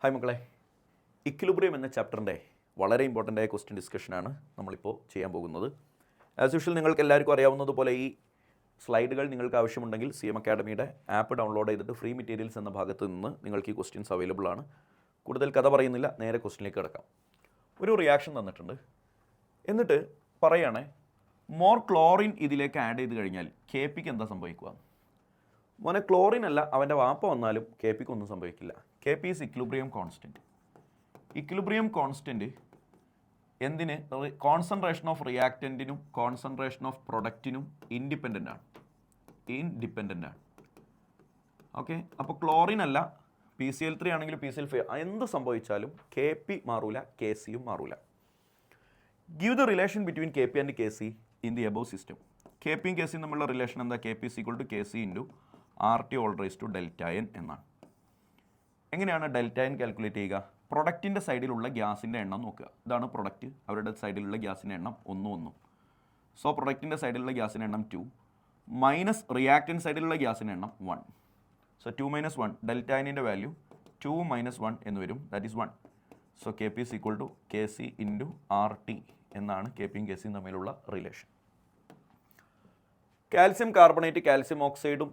Hi മക്കളെ, equilibrium എന്ന ചാപ്റ്ററിൻ്റെ വളരെ ഇമ്പോർട്ടൻ്റ് ആയ ക്വസ്റ്റ്യൻ ഡിസ്കഷനാണ് നമ്മളിപ്പോൾ ചെയ്യാൻ പോകുന്നത്. ആസ് യൂഷ്വൽ നിങ്ങൾക്ക് എല്ലാവർക്കും അറിയാവുന്നതുപോലെ ഈ സ്ലൈഡുകൾ നിങ്ങൾക്ക് ആവശ്യമുണ്ടെങ്കിൽ CM അക്കാഡമിയുടെ ആപ്പ് ഡൗൺലോഡ് ചെയ്തിട്ട് ഫ്രീ മെറ്റീരിയൽസ് എന്ന ഭാഗത്ത് നിന്ന് നിങ്ങൾക്ക് ഈ ക്വസ്റ്റ്യൻസ് അവൈലബിൾ ആണ്. കൂടുതൽ കഥ പറയുന്നില്ല, നേരെ ക്വസ്റ്റ്യനിലേക്ക് കിടക്കാം. ഒരു റിയാക്ഷൻ തന്നിട്ടുണ്ട്, എന്നിട്ട് പറയുകയാണേ മോർ ക്ലോറിൻ ഇതിലേക്ക് ആഡ് ചെയ്ത് കഴിഞ്ഞാൽ KPക്ക് എന്താ സംഭവിക്കുക? മോനെ ക്ലോറിൻ അല്ല, അവൻ്റെ വാപ്പ വന്നാലും KPക്ക് ഒന്നും സംഭവിക്കില്ല. KP is equilibrium constant. Equilibrium constant എന്തിന്? കോൺസെൻട്രേഷൻ ഓഫ് റിയാക്റ്റൻറ്റിനും കോൺസെൻട്രേഷൻ ഓഫ് പ്രൊഡക്റ്റിനും ഇൻഡിപെൻഡൻ്റ് ആണ്. ഓക്കെ, അപ്പോൾ ക്ലോറിൻ അല്ല, PCl3 ആണെങ്കിലും PCl5 എന്ത് സംഭവിച്ചാലും KP മാറൂല, KCയും മാറൂല. Give the relation between KP and KC in the above system. KPയും KCയും തമ്മിലുള്ള റിലേഷൻ എന്താ? KP is equal to KC into RT all raised to delta n എന്നാണ്. എങ്ങനെയാണ് ഡെൽറ്റ n കാൽക്കുലേറ്റ് ചെയ്യുക? പ്രൊഡക്റ്റിൻ്റെ സൈഡിലുള്ള ഗ്യാസിൻ്റെ എണ്ണം നോക്കുക. ഇതാണ് പ്രൊഡക്റ്റ്, അവരുടെ സൈഡിലുള്ള ഗ്യാസിൻ്റെ എണ്ണം 1. സോ പ്രൊഡക്റ്റിൻ്റെ സൈഡിലുള്ള ഗ്യാസിൻ്റെ എണ്ണം 2 മൈനസ് റിയാക്റ്റൻ്റ് സൈഡിലുള്ള ഗ്യാസിൻ്റെ എണ്ണം 1. സോ 2 - 1 ഡെൽറ്റ എന്നിൻ്റെ വാല്യൂ 2 - 1 എന്ന് വരും, that is 1. So KP is equal to KC into RT എന്നാണ് KPയും KCയും തമ്മിലുള്ള റിലേഷൻ. കാൽസ്യം കാർബണേറ്റ് കാൽസ്യം ഓക്സൈഡും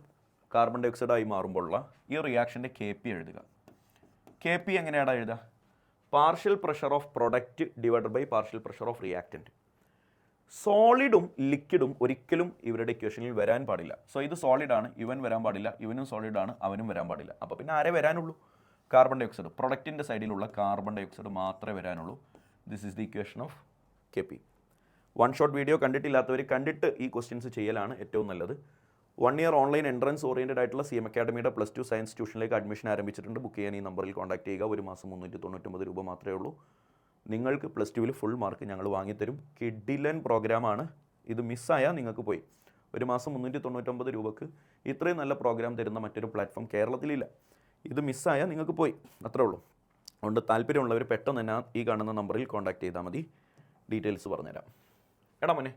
കാർബൺ ഡൈ ഓക്സൈഡായി മാറുമ്പോഴുള്ള ഈ റിയാക്ഷൻ്റെ KP എഴുതുക. KP എങ്ങനെയാണ് എഴുതുക? Partial pressure of product divided by partial pressure of reactant. സോളിഡും ലിക്വിഡും ഒരിക്കലും ഇവരുടെ ഇക്വേഷനിൽ വരാൻ പാടില്ല. സോ ഇത് സോളിഡാണ്, ഇവൻ വരാൻ പാടില്ല, ഇവനും സോളിഡാണ്, അവനും വരാൻ പാടില്ല. അപ്പോൾ പിന്നെ ആരേ വരാനുള്ളൂ? Carbon dioxide. പ്രൊഡക്റ്റിൻ്റെ സൈഡിലുള്ള കാർബൺ ഡൈ ഓക്സൈഡ് മാത്രമേ വരാനുള്ളൂ. This is the equation of KP. One shot video കണ്ടിട്ടില്ലാത്തവർ കണ്ടിട്ട് ഈ ക്വസ്റ്റ്യൻസ് ചെയ്യലാണ് ഏറ്റവും നല്ലത്. 1 ഇയർ ഓൺലൈൻ എൻട്രൻസ് ഓറിയൻറ്റഡ് ആയിട്ടുള്ള CM അക്കാഡമിയുടെ +2 സയൻസ് ട്യൂഷനിലേക്ക് അഡ്മിഷൻ ആരംഭിച്ചിട്ടുണ്ട്. ബുക്ക് ചെയ്യാൻ ഈ നമ്പറിൽ കോൺടാക്ട് ചെയ്യുക. ഒരു മാസം 399 രൂപ മാത്രമേ ഉള്ളൂ. നിങ്ങൾക്ക് +2 ഫുൾ മാർക്ക് ഞങ്ങൾ വാങ്ങിത്തരും. കിഡിലൻ പ്രോഗ്രാമാണ്. ഇത് മിസ്സായാൽ നിങ്ങൾക്ക് പോയി. ഒരു മാസം 399 രൂപക്ക് ഇത്രയും നല്ല പ്രോഗ്രാം തരുന്ന മറ്റൊരു പ്ലാറ്റ്ഫോം കേരളത്തിലില്ല. ഇത് മിസ്സായാൽ നിങ്ങൾക്ക് പോയി, അത്രേ ഉള്ളൂ. അതുകൊണ്ട് താല്പര്യമുള്ളവർ പെട്ടെന്ന് തന്നെ ഈ കാണുന്ന നമ്പറിൽ കോൺടാക്ട് ചെയ്താൽ മതി. ഡീറ്റെയിൽസ് പറഞ്ഞുതരാം. എടാ മോനെ,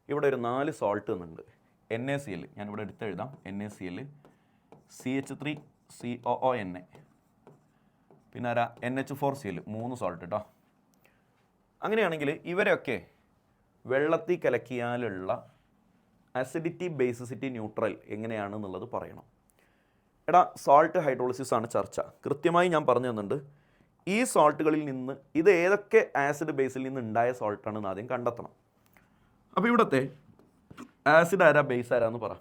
ഇവിടെ ഒരു 4 സോൾട്ട് തന്നിട്ടുണ്ട്. NaCl, ഞാനിവിടെ എടുത്തെഴുതാം. NaCl, CH3COONA, പിന്നെ ആരാ? NH4Cl, 3 സോൾട്ട് കേട്ടോ. അങ്ങനെയാണെങ്കിൽ ഇവരെയൊക്കെ വെള്ളത്തിൽ കലക്കിയാലുള്ള അസിഡിറ്റി ബേസിസിറ്റി ന്യൂട്രൽ എങ്ങനെയാണെന്നുള്ളത് പറയണം. എടാ, സോൾട്ട് ഹൈഡ്രോളിസിസ് ആണ് ചർച്ച. കൃത്യമായി ഞാൻ പറഞ്ഞു തന്നിട്ടുണ്ട്. ഈ സോൾട്ടുകളിൽ നിന്ന് ഇത് ഏതൊക്കെ ആസിഡ് ബേസിൽ നിന്ന് ഉണ്ടായ സോൾട്ടാണെന്ന് ആദ്യം കണ്ടെത്തണം. അപ്പോൾ ഇവിടുത്തെ ആസിഡ് ആരാ, ബേസ് ആരാന്ന് പറ.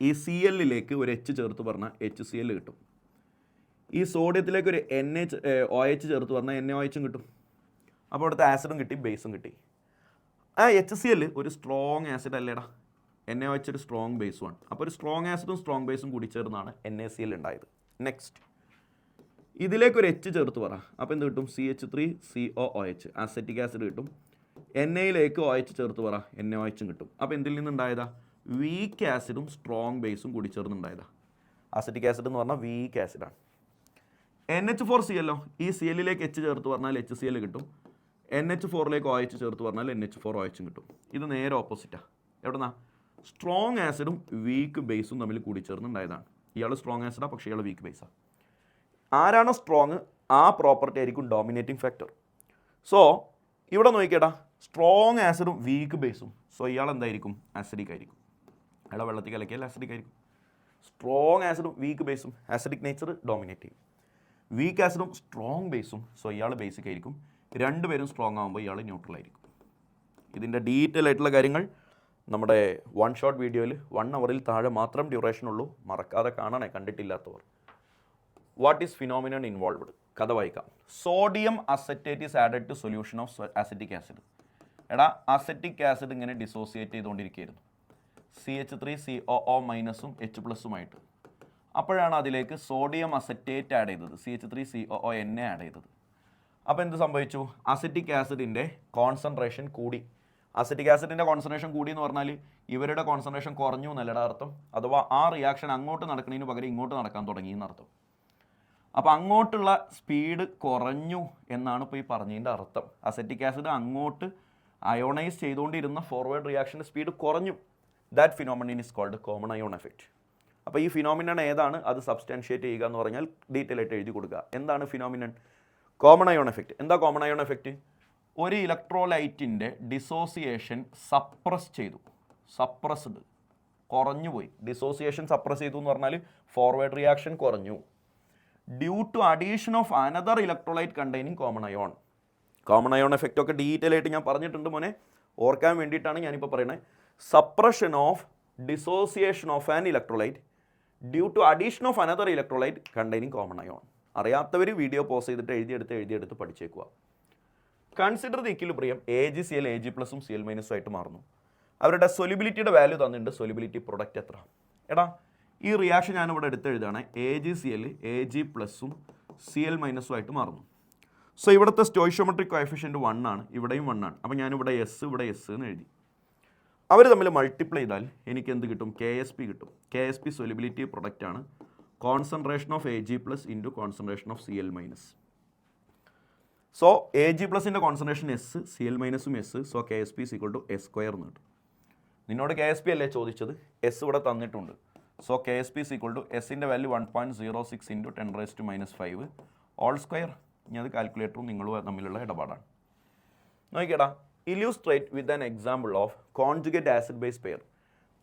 ഈ Clലേക്ക് ഒരു H ചേർത്ത് പറഞ്ഞാൽ HCl കിട്ടും. ഈ സോഡിയത്തിലേക്ക് ഒരു OH ചേർത്ത് പറഞ്ഞാൽ NaOH കിട്ടും. അപ്പോൾ ഇവിടുത്തെ ആസിഡും കിട്ടി, ബേസും കിട്ടി. ആ HCl ഒരു സ്ട്രോങ് ആസിഡ് അല്ലേടാ. NaOH ഒരു സ്ട്രോങ് ബേസുമാണ്. അപ്പോൾ ഒരു സ്ട്രോങ് ആസിഡും സ്ട്രോങ് ബേസും കൂടി ചേർന്നാണ് NaCl ഉണ്ടായത്. നെക്സ്റ്റ് ഇതിലേക്ക് ഒരു H ചേർത്ത് പറ. അപ്പോൾ എന്ത് കിട്ടും? CH3COOH, അസറ്റിക് ആസിഡ് കിട്ടും. Naയിലേക്ക് OH ചേർത്ത് പറ, NaOH കിട്ടും. അപ്പോൾ എന്തിൽ നിന്നുണ്ടായതാ? വീക്ക് ആസിഡും സ്ട്രോങ് ബേസും കൂടി ചേർന്നുണ്ടായതാ. അസറ്റിക് ആസിഡ് എന്ന് പറഞ്ഞാൽ വീക്ക് ആസിഡാണ്. NH4Cl, ഈ Clലേക്ക് H ചേർത്ത് പറഞ്ഞാൽ HCl കിട്ടും. NH4ലേക്ക് OH ചേർത്ത് പറഞ്ഞാൽ NH4OH കിട്ടും. ഇത് നേരെ ഓപ്പോസിറ്റാണ്. എവിടെന്നാ? സ്ട്രോങ് ആസിഡും വീക്ക് ബേസും തമ്മിൽ കൂടി ചേർന്നുണ്ടായതാണ്. ഇയാൾ സ്ട്രോങ് ആസിഡാണ്, പക്ഷേ ഇയാൾ വീക്ക് ബേസാണ്. ആരാണോ സ്ട്രോങ് ആ പ്രോപ്പർട്ടി ആയിരിക്കും ഡോമിനേറ്റിംഗ് ഫാക്ടർ. സോ ഇവിടെ നോക്കിക്കേടാ, സ്ട്രോങ് ആസിഡും വീക്ക് ബേസും. സോ ഇയാൾ എന്തായിരിക്കും? ആസിഡിക് ആയിരിക്കും. അയാളെ വെള്ളത്തിൽ കലക്കിയാൽ ആസിഡിക് ആയിരിക്കും. സ്ട്രോങ് ആസിഡും വീക്ക് ബേസും, ആസിഡിക് നേച്ചർ ഡോമിനേറ്റ് ചെയ്യും. വീക്ക് ആസിഡും സ്ട്രോങ് ബേസും, സോ ഇയാൾ ബേസിക് ആയിരിക്കും. രണ്ടുപേരും സ്ട്രോങ് ആകുമ്പോൾ ഇയാൾ ന്യൂട്രൽ ആയിരിക്കും. ഇതിൻ്റെ ഡീറ്റെയിൽ ആയിട്ടുള്ള കാര്യങ്ങൾ നമ്മുടെ വൺ ഷോട്ട് വീഡിയോയിൽ 1 അവറിൽ താഴെ മാത്രം ഡ്യൂറേഷൻ ഉള്ളൂ. മറക്കാതെ കാണണേ, കണ്ടിട്ടില്ലാത്തവർ. What is phenomenon involved? കഥ വായിക്കാം. Sodium acetate is added to solution of acetic acid. എടാ, അസറ്റിക് ആസിഡ് ഇങ്ങനെ ഡിസോസിയേറ്റ് ചെയ്തുകൊണ്ടിരിക്കുകയായിരുന്നു. CH3COO- H+ആയിട്ട്. അപ്പോഴാണ് അതിലേക്ക് സോഡിയം അസറ്റേറ്റ് ആഡ് ചെയ്തത്, CH3COONA ആഡ് ചെയ്തത്. അപ്പോൾ എന്ത് സംഭവിച്ചു? അസറ്റിക് ആസിഡിൻ്റെ കോൺസെൻട്രേഷൻ കൂടി. അസറ്റിക് ആസിഡിൻ്റെ കോൺസെൻട്രേഷൻ കൂടി എന്ന് പറഞ്ഞാൽ ഇവരുടെ കോൺസെൻട്രേഷൻ കുറഞ്ഞു എന്നല്ലടാ അർത്ഥം. അഥവാ ആ റിയാക്ഷൻ അങ്ങോട്ട് നടക്കുന്നതിന് പകരം ഇങ്ങോട്ട് നടക്കാൻ തുടങ്ങി എന്നർത്ഥം. അപ്പോൾ അങ്ങോട്ടുള്ള സ്പീഡ് കുറഞ്ഞു എന്നാണ് ഇപ്പോൾ ഈ പറഞ്ഞതിൻ്റെ അർത്ഥം. അസറ്റിക് ആസിഡ് അങ്ങോട്ട് അയോണൈസ് ചെയ്തുകൊണ്ടിരുന്ന ഫോർവേഡ് റിയാക്ഷൻ്റെ സ്പീഡ് കുറഞ്ഞു. That phenomenon is called common ion effect. അപ്പോൾ ഈ ഫിനോമിനൺ ഏതാണ് അത് സബ്സ്റ്റാൻഷിയേറ്റ് ചെയ്യുക എന്ന് പറഞ്ഞാൽ ഡീറ്റെയിൽ ആയിട്ട് എഴുതി കൊടുക്കുക. എന്താണ് ഫിനോമിനൺ? Common ion effect. എന്താ കോമൺ അയോൺ എഫക്റ്റ്? ഒരു ഇലക്ട്രോലൈറ്റിൻ്റെ ഡിസോസിയേഷൻ സപ്രസ് ചെയ്തു, സപ്രസ്ഡ്, കുറഞ്ഞുപോയി. ഡിസോസിയേഷൻ സപ്രസ് ചെയ്തു എന്ന് പറഞ്ഞാൽ ഫോർവേഡ് റിയാക്ഷൻ കുറഞ്ഞു. Due to addition of another electrolyte containing common ion. Common ion effect ഒക്കെ ഡീറ്റെയിൽ ആയിട്ട് ഞാൻ പറഞ്ഞിട്ടുണ്ട് മോനെ, ഓർക്കാൻ വേണ്ടിയിട്ടാണ് ഞാനിപ്പോൾ പറയുന്നത്. Suppression of dissociation of an electrolyte due to addition of another electrolyte containing common ion. അറിയാത്തവർ വീഡിയോ പോസ് ചെയ്തിട്ട് എഴുതിയെടുത്ത് പഠിച്ചേക്കുക. Consider the equilibrium AgCl Ag+ഉം Cl- ആയിട്ട് മാറുന്നു. അവരുടെ സൊലിബിലിറ്റിയുടെ വാല്യൂ തന്നിട്ടുണ്ട്. സൊലിബിലിറ്റി പ്രൊഡക്റ്റ് എത്ര? എടാ ഈ റിയാക്ഷൻ ഞാനിവിടെ എഴുതുകയാണ്. AgCl Ag+ഉം Cl- ആയിട്ട് മാറുന്നു. സോ ഇവിടുത്തെ സ്റ്റോയിഷ്യോമെട്രിക് കോഎഫിഷ്യൻറ്റ് 1 ആണ്, ഇവിടെയും 1 ആണ്. അപ്പോൾ ഞാനിവിടെ എസ് ഇവിടെ എസ് എന്ന് എഴുതി. അവർ തമ്മിൽ മൾട്ടിപ്ലൈ ചെയ്താൽ എനിക്ക് എന്ത് കിട്ടും? KSP കിട്ടും. KSP സൊലിബിലിറ്റി പ്രൊഡക്റ്റ് ആണ്. Concentration of Ag+ into concentration of Cl-. So Ag+ൻ്റെ concentration S, Cl- S. So KSP S² എന്ന് കിട്ടും. നിന്നോട് KSP അല്ലേ ചോദിച്ചത്? എസ് ഇവിടെ തന്നിട്ടുണ്ട്. സോ KSP എസിൻ്റെ വാല്യൂ 1.06 ഇൻറ്റു 10⁻⁻5 ഓൾ സ്ക്വയർ. ഇനി അത് കാൽക്കുലേറ്ററും നിങ്ങളും തമ്മിലുള്ള ഇടപാടാണ്. നോക്കിക്കേടാ, illustrate with an example of conjugate acid base pair.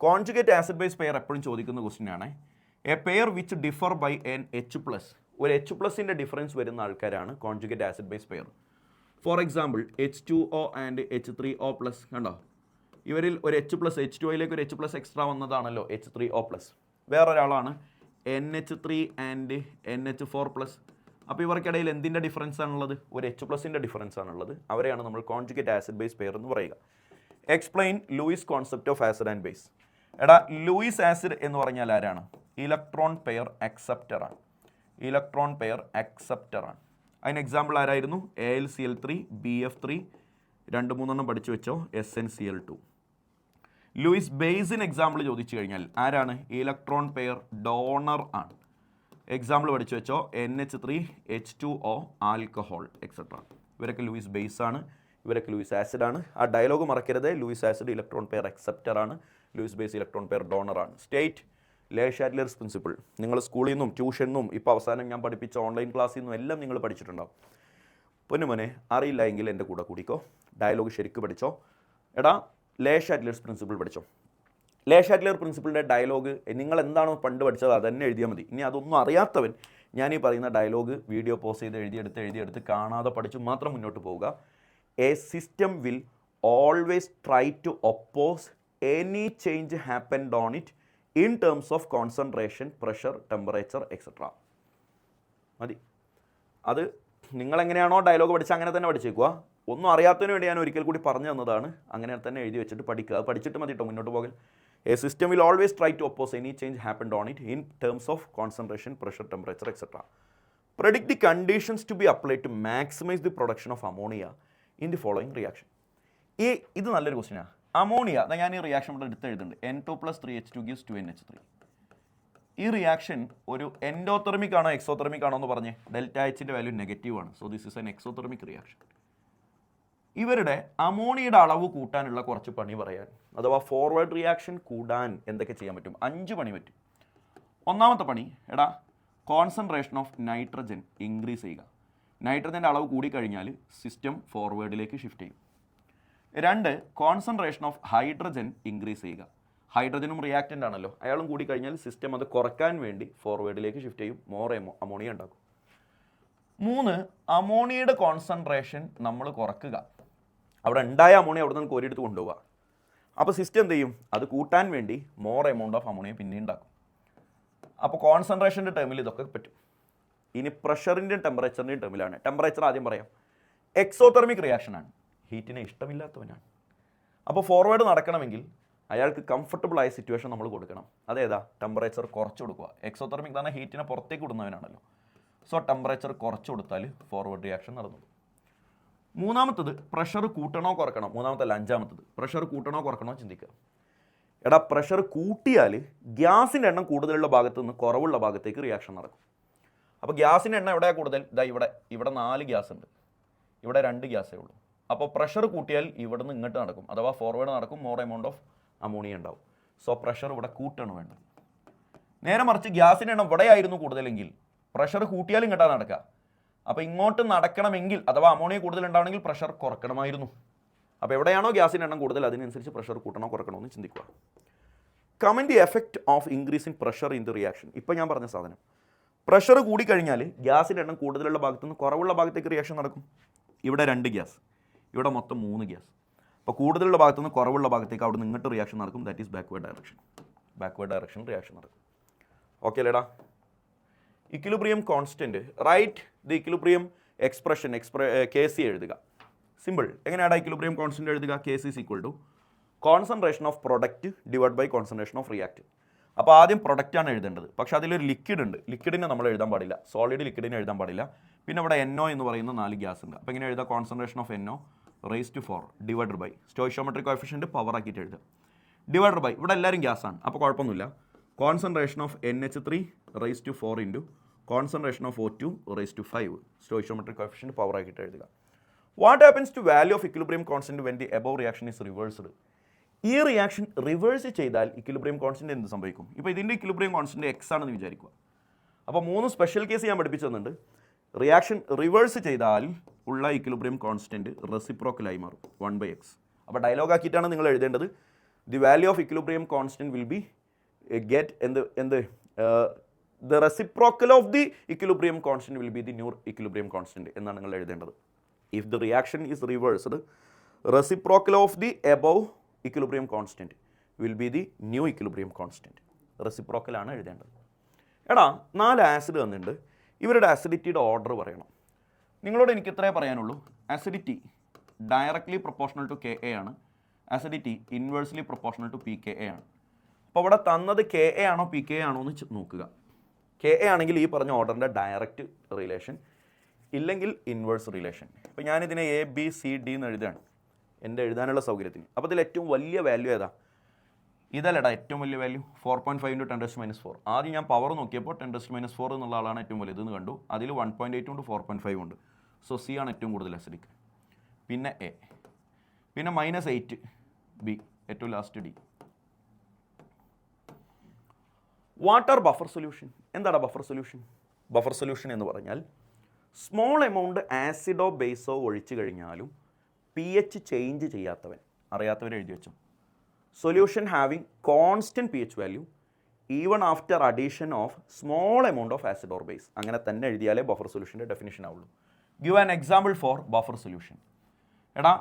Conjugate acid base pair എപ്പോഴും ചോദിക്കുന്ന ക്വസ്റ്റ്യൻ ആണ്. A pair which differ by an H+. ഒരു H+ൻ്റെ ഡിഫറൻസ് വരുന്ന ആൾക്കാരാണ് conjugate acid base pair. For example H2O and H3O+. കണ്ടോ, ഇവരിൽ ഒരു H+, H2Oയിലേക്ക് ഒരു H+ എക്സ്ട്രാ വന്നതാണല്ലോ H3O+. വേറൊരാളാണ് NH3 ആൻഡ് NH4+. അപ്പോൾ ഇവർക്കിടയിൽ എന്തിൻ്റെ ഡിഫറൻസ് ആണുള്ളത്? ഒരു H+ൻ്റെ ഡിഫറൻസ് ആണുള്ളത്. അവരെയാണ് നമ്മൾ കോൺജുഗേറ്റ് ആസിഡ് ബേസ് പെയർ എന്ന് പറയുക. Explain Luis concept of acid and base. എടാ, ലൂയിസ് ആസിഡ് എന്ന് പറഞ്ഞാൽ ആരാണ്? ഇലക്ട്രോൺ പെയർ അക്സെപ്റ്റർ ആണ്. ഇലക്ട്രോൺ പെയർ അക്സെപ്റ്റർ ആണ്. അതിന് എക്സാമ്പിൾ ആരായിരുന്നു? AlCl3, BF3, 2-3 പഠിച്ചു വെച്ചോ, SnCl2. ലൂയിസ് ബേസിന് എക്സാമ്പിൾ ചോദിച്ചു കഴിഞ്ഞാൽ ആരാണ്? ഇലക്ട്രോൺ പെയർ ഡോണർ ആണ്. എക്സാമ്പിൾ പഠിച്ചു വെച്ചോ, NH3, H2O, ആൽക്കഹോൾ എക്സെട്ര. ഇവരൊക്കെ ലൂയിസ് ബേസ് ആണ്, ഇവരൊക്കെ ലൂയിസ് ആസിഡ് ആണ്. ആ ഡയലോഗ് മറക്കരുത്. Lewis acid electron pair acceptor ആണ്, Lewis base electron pair donor ആണ്. State Le Chatelier's principle. നിങ്ങൾ സ്കൂളിൽ നിന്നും ട്യൂഷനിൽ നിന്നും ഇപ്പോൾ അവസാനം ഞാൻ പഠിപ്പിച്ച ഓൺലൈൻ ക്ലാസ്സിൽ നിന്നും എല്ലാം നിങ്ങൾ പഠിച്ചിട്ടുണ്ടാവും. പൊന്നുമോനെ, അറിയില്ല എങ്കിൽ എൻ്റെ കൂടെ കൂടിക്കോ, ഡയലോഗ് ശരിക്കും പഠിച്ചോ. എടാ, ലേ ഷാറ്റ്ലർസ് പ്രിൻസിപ്പിൾ പഠിച്ചോ. ലേ ഷാറ്റ്ലർ പ്രിൻസിപ്പിളിൻ്റെ ഡയലോഗ് നിങ്ങൾ എന്താണോ പണ്ട് പഠിച്ചത് അതന്നെ എഴുതിയാൽ മതി. ഇനി അതൊന്നും അറിയാത്തവൻ ഞാൻ ഈ പറയുന്ന ഡയലോഗ് വീഡിയോ പോസ് ചെയ്ത് എഴുതിയെടുത്ത് കാണാതെ പഠിച്ച് മാത്രം മുന്നോട്ട് പോവുക. A system will always try to oppose any change happened on it in terms of concentration, pressure, temperature etcetera. മതി. അത് നിങ്ങളെങ്ങനെയാണോ ഡയലോഗ് പഠിച്ചാൽ അങ്ങനെ തന്നെ പഠിച്ചേക്കുക. ഒന്നും അറിയാത്തതിന് വേണ്ടി ഞാൻ ഒരിക്കൽ കൂടി പറഞ്ഞു തന്നതാണ്. അങ്ങനെ തന്നെ എഴുതി വെച്ചിട്ട് പഠിക്കുക. അത് പഠിച്ചിട്ട് മതി കേട്ടോ മുന്നോട്ട് പോകൽ. A system will always try to oppose any change happened on it in terms of concentration, pressure, temperature etcetera. Predict the conditions to be applied to maximise the production of ammonia in the following reaction. ഇത് നല്ലൊരു ക്വസ്റ്റ്യനാണ്. Ammonia, ഞാൻ ഈ reaction ഇവിടെ എടുത്ത് എഴുതുന്നുണ്ട്. N2+3H2 gives 2NH3. ഈ reaction ഒരു എൻഡോതെർമിക് ആണോ എക്സോതെർമിക് ആണോ എന്ന് പറഞ്ഞ് ΔHൻ്റെ വാല്യൂ നെഗറ്റീവ് ആണ്. So this is an exothermic reaction. ഇവരുടെ അമോണിയയുടെ അളവ് കൂട്ടാനുള്ള കുറച്ച് പണി പറയാൻ, അഥവാ ഫോർവേഡ് റിയാക്ഷൻ കൂടാൻ എന്തൊക്കെ ചെയ്യാൻ പറ്റും? 5 പണി പറ്റും. ഒന്നാമത്തെ പണി, എടാ, കോൺസെൻട്രേഷൻ ഓഫ് നൈട്രജൻ ഇൻക്രീസ് ചെയ്യുക. നൈട്രജൻ്റെ അളവ് കൂടിക്കഴിഞ്ഞാൽ സിസ്റ്റം ഫോർവേഡിലേക്ക് ഷിഫ്റ്റ് ചെയ്യും. 2, കോൺസെൻട്രേഷൻ ഓഫ് ഹൈഡ്രജൻ ഇൻക്രീസ് ചെയ്യുക. ഹൈഡ്രജനും റിയാക്റ്റൻ്റ് ആണല്ലോ, അയാളും കൂടി കഴിഞ്ഞാൽ സിസ്റ്റം അത് കുറക്കാൻ വേണ്ടി ഫോർവേഡിലേക്ക് ഷിഫ്റ്റ് ചെയ്യും, മോർ അമോണിയ ഉണ്ടാക്കും. 3, അമോണിയയുടെ കോൺസെൻട്രേഷൻ നമ്മൾ കുറക്കുക. അവിടെ ഉണ്ടായ അമോണിയ അവിടെ നിന്ന് കോരിയെടുത്ത് കൊണ്ടുപോവുക. അപ്പോൾ സിസ്റ്റം എന്ത് ചെയ്യും? അത് കൂട്ടാൻ വേണ്ടി മോർ എമൗണ്ട് ഓഫ് അമോണിയ പിന്നെ ഉണ്ടാക്കും. അപ്പോൾ കോൺസെൻട്രേഷൻ്റെ ടേമിൽ ഇതൊക്കെ പറ്റും. ഇനി പ്രഷറിൻ്റെയും ടെമ്പറേച്ചറിൻ്റെയും ടേമിലാണ്. ടെമ്പറേച്ചർ ആദ്യം പറയാം. എക്സോതെർമിക് റിയാക്ഷനാണ്, ഹീറ്റിനെ ഇഷ്ടമില്ലാത്തവനാണ്. അപ്പോൾ ഫോർവേഡ് നടക്കണമെങ്കിൽ അയാൾക്ക് കംഫർട്ടബിൾ ആയ സിറ്റുവേഷൻ നമ്മൾ കൊടുക്കണം. അതേതാ? ടെമ്പറേച്ചർ കുറച്ച് കൊടുക്കുക. എക്സോതെർമിക് തന്നെ ഹീറ്റിനെ പുറത്തേക്ക് വിടുന്നവനാണല്ലോ. സോ ടെമ്പറേച്ചർ കുറച്ച് കൊടുത്താൽ ഫോർവേഡ് റിയാക്ഷൻ നടന്നു. മൂന്നാമത്തത്, പ്രഷർ കൂട്ടണോ കുറക്കണോ? മൂന്നാമത്തല്ല, അഞ്ചാമത്തത്, പ്രഷർ കൂട്ടണോ കുറക്കണോ ചിന്തിക്കുക. എടാ, പ്രഷർ കൂട്ടിയാൽ ഗ്യാസിൻ്റെ എണ്ണം കൂടുതലുള്ള ഭാഗത്ത് നിന്ന് കുറവുള്ള ഭാഗത്തേക്ക് റിയാക്ഷൻ നടക്കും. അപ്പോൾ ഗ്യാസിൻ്റെ എണ്ണം എവിടെയാണ് കൂടുതൽ? ഇവിടെ 4 ഗ്യാസ് ഉണ്ട്, ഇവിടെ 2 ഗ്യാസേ ഉള്ളൂ. അപ്പോൾ പ്രഷർ കൂട്ടിയാൽ ഇവിടെ നിന്ന് ഇങ്ങോട്ട് നടക്കും, അഥവാ ഫോർവേഡ് നടക്കും, മോർ എമൗണ്ട് ഓഫ് അമോണിയ ഉണ്ടാവും. സോ പ്രഷർ ഇവിടെ കൂട്ടണം വേണ്ടത്. നേരെ മറിച്ച് ഗ്യാസിൻ്റെ എണ്ണം ഇവിടെ ആയിരുന്നു കൂടുതലെങ്കിൽ പ്രഷർ കൂട്ടിയാലും ഇങ്ങോട്ടാ നടക്കുക. അപ്പോൾ ഇങ്ങോട്ട് നടക്കണമെങ്കിൽ അഥവാ അമോണിയ കൂടുതൽ ഉണ്ടാവണമെങ്കിൽ പ്രഷർ കുറക്കണമായിരുന്നു. അപ്പോൾ എവിടെയാണോ ഗ്യാസിൻ്റെ എണ്ണം കൂടുതൽ അതിനനുസരിച്ച് പ്രഷർ കൂട്ടണോ കുറക്കണോ എന്ന് ചിന്തിക്കുക. Comment the effect of increase in pressure in the reaction. ഇപ്പോൾ ഞാൻ പറഞ്ഞ സാധനം, പ്രഷർ കൂടിക്കഴിഞ്ഞാൽ ഗ്യാസിൻ്റെ എണ്ണം കൂടുതലുള്ള ഭാഗത്തു നിന്ന് കുറവുള്ള ഭാഗത്തേക്ക് റിയാക്ഷൻ നടക്കും. ഇവിടെ 2 ഗ്യാസ്, ഇവിടെ മൊത്തം 3 ഗ്യാസ്. അപ്പോൾ കൂടുതലുള്ള ഭാഗത്തു നിന്ന് കുറവുള്ള ഭാഗത്തേക്ക് അവിടെ നിന്ന് ഇങ്ങോട്ട് റിയാക്ഷൻ നടക്കും. That is backward direction reaction നടക്കും. ഓക്കെ അല്ലേടാ? Equilibrium constant, right the equilibrium expression K C എഴുതുക. സിമ്പിൾ. എങ്ങനെയാണ് ഇക്വിലിബ്രിയം കോൺസ്റ്റൻറ്റ് എഴുതുക? K C is equal to concentration of product divide by concentration of react. അപ്പോൾ ആദ്യം പ്രൊഡക്റ്റാണ് എഴുതേണ്ടത്. പക്ഷേ അതിലൊരു ലിക്വിഡ് ഉണ്ട്. ലിക്വിഡിനെ നമ്മൾ എഴുതാൻ പാടില്ല, സോളിഡ് ലിക്വിഡിനെ എഴുതാൻ പാടില്ല. പിന്നെ ഇവിടെ NO എന്ന് പറയുന്ന 4 ഗ്യാസ് ഉണ്ട്. അപ്പോൾ എങ്ങനെ എഴുതാം? Concentration of NO raise to 4 divided by stoichiometric coefficient power ആക്കിയിട്ട് എഴുതുക. ഡിവൈഡഡ് ബൈ ഇവിടെ എല്ലാവരും ഗ്യാസാണ്, അപ്പോൾ കുഴപ്പമൊന്നുമില്ല. Concentration of NH3 raise to 4 into concentration of O2 raise to 5 stoichiometric coefficient power ആക്കിയിട്ട് എഴുതുക. What happens to value of equilibrium constant when the above reaction is reversed? ഈ റിയാക്ഷൻ റിവേഴ്സ് ചെയ്താൽ equilibrium constant എന്ത് സംഭവിക്കും? ഇപ്പോൾ ഇതിൻ്റെ equilibrium constant X ആണെന്ന് വിചാരിക്കുക. അപ്പോൾ 3 സ്പെഷ്യൽ കേസ് ഞാൻ പഠിപ്പിച്ചു തന്നിട്ടുണ്ട്. റിയാക്ഷൻ റിവേഴ്സ് ചെയ്താൽ ഉള്ള ഇക്വിലിബ്രിയം കോൺസ്റ്റന്റ് റെസിപ്രോക്കലായി മാറും 1/x. അപ്പോൾ ഡയലോഗ് ആക്കിയിട്ടാണ് നിങ്ങൾ എഴുതേണ്ടത്. The value of equilibrium constant will be the reciprocal of the equilibrium constant will be the new equilibrium constant എന്നാണ് നിങ്ങൾ എഴുതേണ്ടത്. If the reaction is reversed, reciprocal of the above equilibrium constant will be the new equilibrium constant. റെസിപ്രോക്കലാണ് എഴുതേണ്ടത്. എടാ 4 acid തന്നിട്ടുണ്ട്. ഇവരുടെ അസിഡിറ്റിയുടെ order പറയണം. നിങ്ങളോട് എനിക്ക് ഇത്രേ പറയാനുള്ളൂ. Acidity directly proportional to KA ആണ്. Acidity inversely proportional to PKA ആണ്. അപ്പോൾ ഇവിടെ തന്നത് KA ആണോ PKA ആണോ എന്ന് നോക്കുക. KA ആണെങ്കിൽ ഈ പറഞ്ഞ ഓർഡറിൻ്റെ ഡയറക്റ്റ് റിലേഷൻ, ഇല്ലെങ്കിൽ ഇൻവേഴ്സ് റിലേഷൻ. ഇപ്പോൾ ഞാനിതിനെ ABCD എന്ന് എഴുതുകയാണ് എൻ്റെ എഴുതാനുള്ള സൗകര്യത്തിന്. അപ്പോൾ ഇതിൽ ഏറ്റവും വലിയ വാല്യൂ ഏതാ? ഇതല്ലടാ ഏറ്റവും വലിയ വാല്യൂ 4.5 × 10⁻⁴. ആദ്യം ഞാൻ പവർ നോക്കിയപ്പോൾ 10⁻⁴ എന്നുള്ള ആളാണ് ഏറ്റവും വലുതെന്ന് കണ്ടു. അതിൽ 1.8 ഉണ്ട് 4.5 ഉണ്ട്. സോ C ആണ് ഏറ്റവും കൂടുതൽ അസിഡിക്. പിന്നെ A, പിന്നെ -8 B, ഏറ്റവും last D. Water buffer solution. എന്താണ് ബഫർ സൊല്യൂഷൻ? ബഫർ സൊല്യൂഷൻ എന്ന് പറഞ്ഞാൽ സ്മോൾ എമൗണ്ട് ആസിഡോ ബേസോ ഒഴിച്ചു കഴിഞ്ഞാലും pH ചേഞ്ച് ചെയ്യാത്തവൻ. അറിയാത്തവർ എഴുതി വെച്ചു. Solution having constant pH value even after addition of small amount of acid or base. അങ്ങനെ തന്നെ എഴുതിയാലേ ബഫർ സൊല്യൂഷൻ്റെ ഡെഫിനിഷൻ ആവുള്ളൂ. Give an example for buffer solution. എടാ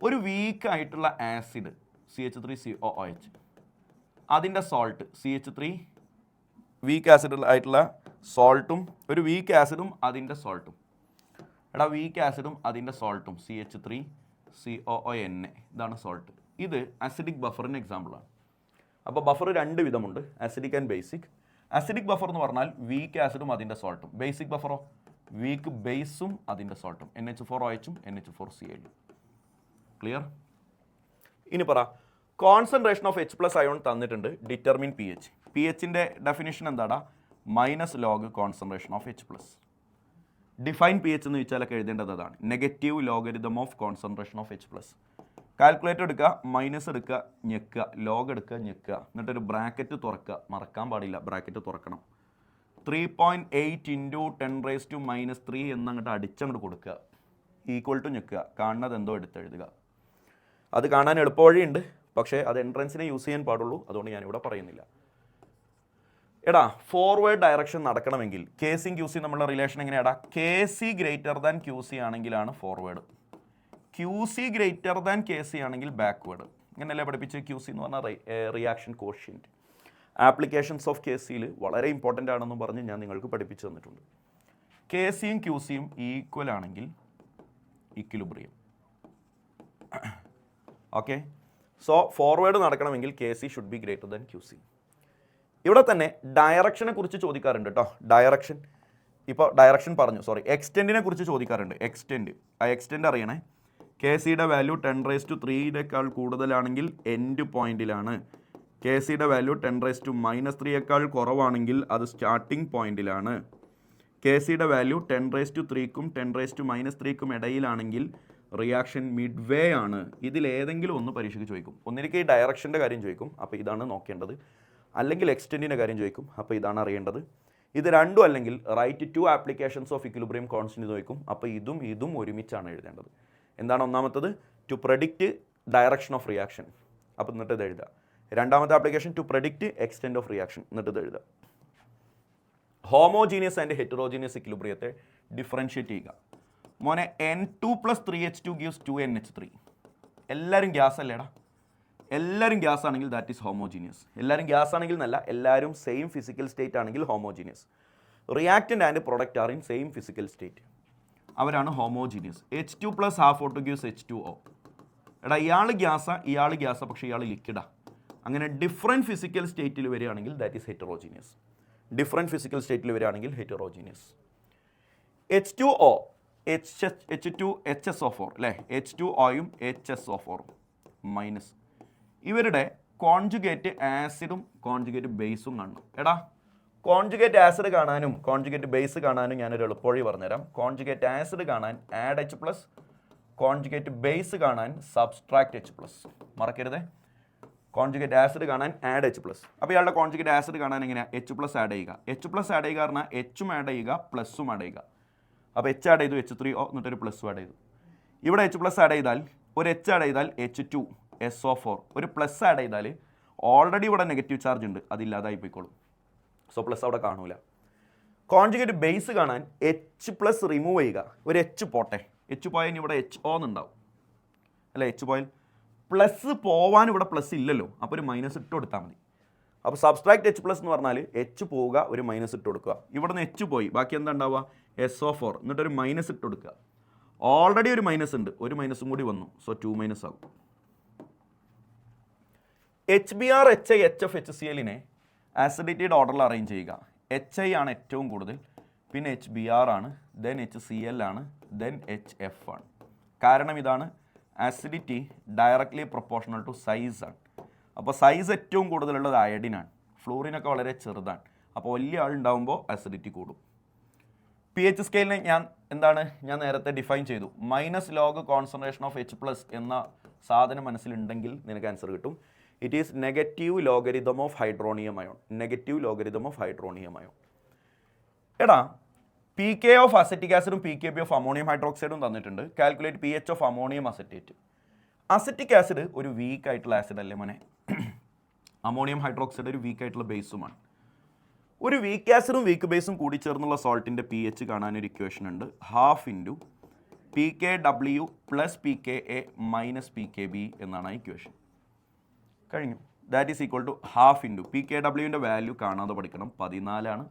ഒരു വീക്ക് ആയിട്ടുള്ള ആസിഡ് CH3COOH, അതിൻ്റെ സോൾട്ട് CH3, വീക്ക് ആസിഡ് ആയിട്ടുള്ള സോൾട്ടും ഒരു വീക്ക് ആസിഡും അതിൻ്റെ സോൾട്ടും. എടാ വീക്ക് ആസിഡും അതിൻ്റെ സോൾട്ടും CH3COON, ഇതാണ് സോൾട്ട്. ഇത് അസിഡിക് ബഫറിന് എക്സാമ്പിളാണ്. അപ്പോൾ ബഫർ 2 വിധമുണ്ട്, acidic and basic. Acidic buffer എന്ന് പറഞ്ഞാൽ വീക്ക് ആസിഡും അതിൻ്റെ സോൾട്ടും. ബേസിക് ബഫറോ വീക്ക് ബേസും അതിൻ്റെ സോൾട്ടും, NH4OHും NH4Cl. ക്ലിയർ? ഇനി പറ, കോൺസെൻട്രേഷൻ ഓഫ് H+ അയോൺ തന്നിട്ടുണ്ട്. Determine pH. pHൻ്റെ ഡെഫിനിഷൻ എന്താടാ? -log concentration of H+. Define pH എന്ന് വെച്ചാലൊക്കെ എഴുതേണ്ടത് അതാണ്. Negative logarithm of concentration of H+. Calculator എടുക്കുക, മൈനസ് എടുക്കുക, ഞെക്കുക, ലോഗ് എടുക്കുക, ഞെക്കുക, എന്നിട്ടൊരു ബ്രാക്കറ്റ് തുറക്കുക. മറക്കാൻ പാടില്ല, ബ്രാക്കറ്റ് തുറക്കണം. 3.8 × 10⁻³ എന്നങ്ങോട്ട് അടിച്ചങ്ങോട്ട് കൊടുക്കുക. ഈക്വൽ ടു ഞെക്കുക, കാണുന്നത് എന്തോ എടുത്തെഴുതുക. അത് കാണാൻ എളുപ്പവഴിയുണ്ട്, പക്ഷേ അത് എൻട്രൻസിനെ യൂസ് ചെയ്യാൻ പാടുള്ളൂ. അതുകൊണ്ട് ഞാനിവിടെ പറയുന്നില്ല. എടാ ഫോർവേഡ് ഡയറക്ഷൻ നടക്കണമെങ്കിൽ KCയും QC നമ്മളുടെ റിലേഷൻ എങ്ങനെയാടാ? KC ഗ്രേറ്റർ ദാൻ QC ആണെങ്കിലാണ് forward, QC greater than KC ആണെങ്കിൽ ബാക്ക്വേഡ്. ഇങ്ങനെയല്ലേ പഠിപ്പിച്ച്? QC എന്ന് പറഞ്ഞാൽ റിയാക്ഷൻ കോഷ്യൻറ്റ്. ആപ്ലിക്കേഷൻസ് ഓഫ് KCയിൽ വളരെ ഇമ്പോർട്ടൻ്റ് ആണെന്ന് പറഞ്ഞ് ഞാൻ നിങ്ങൾക്ക് പഠിപ്പിച്ചു തന്നിട്ടുണ്ട്. KCയും QCയും ഈക്വൽ ആണെങ്കിൽ ഇക്വിലിബ്രിയം. ഓക്കെ, സോ ഫോർവേഡ് നടക്കണമെങ്കിൽ KC should be greater than QC. ഇവിടെ തന്നെ ഡയറക്ഷനെ കുറിച്ച് ചോദിക്കാറുണ്ട് കേട്ടോ. ഡയറക്ഷൻ, ഇപ്പോൾ ഡയറക്ഷൻ പറഞ്ഞു, സോറി, എക്സ്റ്റെൻറ്റിനെ കുറിച്ച് ചോദിക്കാറുണ്ട്. എക്സ്റ്റെൻറ്റ്, ആ എക്സ്റ്റെൻറ്റ് അറിയണേ. KCയുടെ വാല്യൂ 10⁻³ കൂടുതലാണെങ്കിൽ എൻഡ് പോയിന്റിലാണ്. KCയുടെ വാല്യൂ 10⁻³ കുറവാണെങ്കിൽ അത് സ്റ്റാർട്ടിംഗ് പോയിന്റിലാണ്. KCയുടെ വാല്യൂ 10⁻³ 10⁻³ ഇടയിലാണെങ്കിൽ റിയാക്ഷൻ മിഡ് വേ ആണ്. ഇതിലേതെങ്കിലും ഒന്ന് പരീക്ഷയ്ക്ക് ചോദിക്കും. ഒന്നിലേക്ക് ഈ ഡയറക്ഷൻ്റെ കാര്യം ചോദിക്കും. അപ്പോൾ ഇതാണ് നോക്കേണ്ടത്. അല്ലെങ്കിൽ എക്സ്റ്റെൻറ്റിൻ്റെ കാര്യം ചോദിക്കും. അപ്പോൾ ഇതാണ് അറിയേണ്ടത്. ഇത് രണ്ടും അല്ലെങ്കിൽ right 2 applications of equilibrium constant ചോദിക്കും. അപ്പോൾ ഇതും ഒരുമിച്ചാണ് എഴുതേണ്ടത്. എന്താണ് ഒന്നാമത്തത്? To predict direction of reaction. അപ്പോൾ എന്നിട്ട് ഇത് എഴുതുക. രണ്ടാമത്തെ application to predict extent of reaction. എന്നിട്ട് ഇത് എഴുതുക. ഹോമോജീനിയസ് ആൻഡ് ഹെറ്ററോജീനിയസ് ഇക്വിലിബ്രിയത്തെ ഡിഫറൻഷ്യേറ്റ് ചെയ്യുക. മോനെ N2 + 3H2 gives 2NH3. എല്ലാവരും ഗ്യാസ് അല്ലേടാ? എല്ലാവരും ഗ്യാസ് ആണെങ്കിൽ ദാറ്റ് ഈസ് ഹോമോജീനിയസ്. എല്ലാവരും ഗ്യാസ് ആണെങ്കിൽ എന്നല്ല, എല്ലാവരും സെയിം ഫിസിക്കൽ സ്റ്റേറ്റ് ആണെങ്കിൽ homogeneous. Reactant and product are in same physical state, അവരാണ് homogeneous. H2 + ½ O2 gives H2O. എടാ ഇയാൾ ഗ്യാസാ പക്ഷേ ഇയാൾ ലിക്വിഡാ. അങ്ങനെ ഡിഫറെൻറ്റ് ഫിസിക്കൽ സ്റ്റേറ്റിൽ വരികയാണെങ്കിൽ that is heterogeneous. Different physical സ്റ്റേറ്റിൽ വരികയാണെങ്കിൽ ഹെറ്ററോജീനിയസ്. H2O, H2 HSO4 അല്ലേ? H2Oയും HSO4 മൈനസ്. ഇവരുടെ കോൺജുഗേറ്റ് ആസിഡും കോൺജുഗേറ്റ് ബേസും കാണണം. എടാ കോൺജുഗേറ്റ് ആസിഡ് കാണാനും കോൺജുഗേറ്റ് ബേസ് കാണാനും ഞാനൊരു എളുപ്പവഴി പറഞ്ഞുതരാം. കോൺജുഗേറ്റ് ആസിഡ് കാണാൻ ആഡ് H+, കോൺജുഗേറ്റ് ബേസ് കാണാൻ സബ്സ്ട്രാക്ട് H+. മറക്കരുതേ, കോൺജുഗേറ്റ് ആസിഡ് കാണാൻ ആഡ് H+. അപ്പോൾ ഇയാളുടെ കോൺജുഗേറ്റ് ആസിഡ് കാണാൻ എങ്ങനെയാണ്? H+ ആഡ് ചെയ്യുക. H+ ആഡ് ചെയ്യുക പറഞ്ഞാൽ Hഉം ആഡ് ചെയ്യുക പ്ലസും ആഡ് ചെയ്യുക. അപ്പോൾ H ആഡ് ചെയ്തു, H3O, എന്നിട്ടൊരു പ്ലസ് ആഡ് ചെയ്തു. ഇവിടെ H+ ആഡ് ചെയ്താൽ ഒരു H ആഡ് ചെയ്താൽ H2 SO4, ഒരു പ്ലസ് ആഡ് ചെയ്താൽ ഓൾറെഡി ഇവിടെ നെഗറ്റീവ് ചാർജ് ഉണ്ട്, അതില്ലാതായി പോയിക്കോളും. സോ പ്ലസ് അവിടെ കാണൂല. കോൺജുഗേറ്റ് ബേസ് കാണാൻ H+ റിമൂവ് ചെയ്യുക. ഒരു H പോട്ടെ, H പോയാൽ ഇവിടെ HO എന്നുണ്ടാവും അല്ലേ? H പോയാൽ പ്ലസ് പോവാൻ ഇവിടെ പ്ലസ് ഇല്ലല്ലോ, അപ്പോൾ ഒരു മൈനസ് ഇട്ട് കൊടുത്താൽ മതി. അപ്പോൾ സബ്സ്ട്രാക്ട് H+ എന്ന് പറഞ്ഞാൽ H പോവുക, ഒരു മൈനസ് ഇട്ട് കൊടുക്കുക. ഇവിടുന്ന് H പോയി, ബാക്കി എന്താ ഉണ്ടാവുക? SO4, എന്നിട്ടൊരു മൈനസ് ഇട്ട് കൊടുക്കുക. ഓൾറെഡി ഒരു മൈനസ് ഉണ്ട്, ഒരു മൈനസും കൂടി വന്നു, സോ 2- ആകും. HBr, HI, HF, HCl ആസിഡിറ്റിയുടെ ഓർഡറിൽ അറേഞ്ച് ചെയ്യുക. HI ആണ് ഏറ്റവും കൂടുതൽ, പിന്നെ HBr ആണ്, ദെൻ HCl ആണ്, ദെൻ HF ആണ്. കാരണം ഇതാണ്, acidity directly proportional to size ആണ്. അപ്പോൾ സൈസ് ഏറ്റവും കൂടുതലുള്ളത് അയഡിനാണ്, ഫ്ലൂറിനൊക്കെ വളരെ ചെറുതാണ്. അപ്പോൾ വലിയ ആളുണ്ടാകുമ്പോൾ ആസിഡിറ്റി കൂടും. pH സ്കെയിലിനെ ഞാൻ നേരത്തെ ഡിഫൈൻ ചെയ്തു. -log കോൺസെൻട്രേഷൻ ഓഫ് H+ എന്ന സാധനം മനസ്സിലുണ്ടെങ്കിൽ നിനക്ക് ആൻസർ കിട്ടും. It is negative logarithm of hydronium ion. Negative logarithm of hydronium ion. എടാ pK ഓഫ് അസറ്റിക് ആസിഡും pKb ഓഫ് അമോണിയം ഹൈഡ്രോക്സൈഡും തന്നിട്ടുണ്ട്. Calculate pH of ammonium acetate. Acetic acid ഒരു വീക്ക് ആയിട്ടുള്ള ആസിഡ് അല്ലേ മോനെ? അമോണിയം ഹൈഡ്രോക്സൈഡ് ഒരു വീക്ക് ആയിട്ടുള്ള ബേസുമാണ്. ഒരു വീക്ക് ആസിഡും വീക്ക് ബേസും കൂടി ചേർന്നുള്ള സോൾട്ടിൻ്റെ pH കാണാനൊരു ഇക്വേഷൻ ഉണ്ട്. ½ pKw + pKa - pKb എന്നാണ് ആ ഇക്വേഷൻ. കഴിഞ്ഞു. ദാറ്റ് ഈസ് ഈക്വൽ ടു ½ pKwൻ്റെ വാല്യൂ കാണാതെ പഠിക്കണം, 14 ആണ്,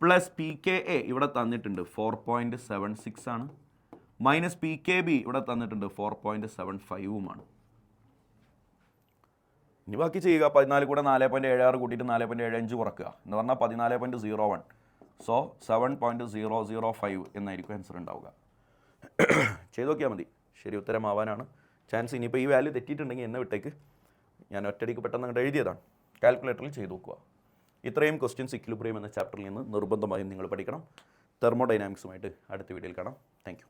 പ്ലസ് pKa ഇവിടെ തന്നിട്ടുണ്ട് 4.76 ആണ്, മൈനസ് pKb ഇവിടെ തന്നിട്ടുണ്ട് 4.75 ഇനി ബാക്കി ചെയ്യുക. 14 കൂടെ 4.76 കൂട്ടിയിട്ട് 4.75 കുറക്കുക എന്ന് പറഞ്ഞാൽ 14.01. സോ 7.005 എന്നായിരിക്കും ആൻസർ ഉണ്ടാവുക. ചെയ്ത് നോക്കിയാൽ മതി, ശരി ഉത്തരമാവാനാണ് ചാൻസ്. ഇനിയിപ്പോൾ ഈ വാല്യൂ തെറ്റിയിട്ടുണ്ടെങ്കിൽ എന്നെ വിട്ടേക്ക്, ഞാൻ ഒറ്റയടിക്ക് പെട്ടെന്ന് അങ്ങോട്ട് എഴുതിയതാണ്. കാൽക്കുലേറ്ററിൽ ചെയ്ത് നോക്കുക. ഇത്രയും ക്വസ്റ്റ്യൻസ് ഇക്വിലിബ്രിയം എന്ന ചാപ്റ്ററിൽ നിന്ന് നിർബന്ധമായും നിങ്ങൾ പഠിക്കണം. തെർമോഡൈനാമിക്സുമായിട്ട് അടുത്ത വീഡിയോയിൽ കാണാം. Thank you.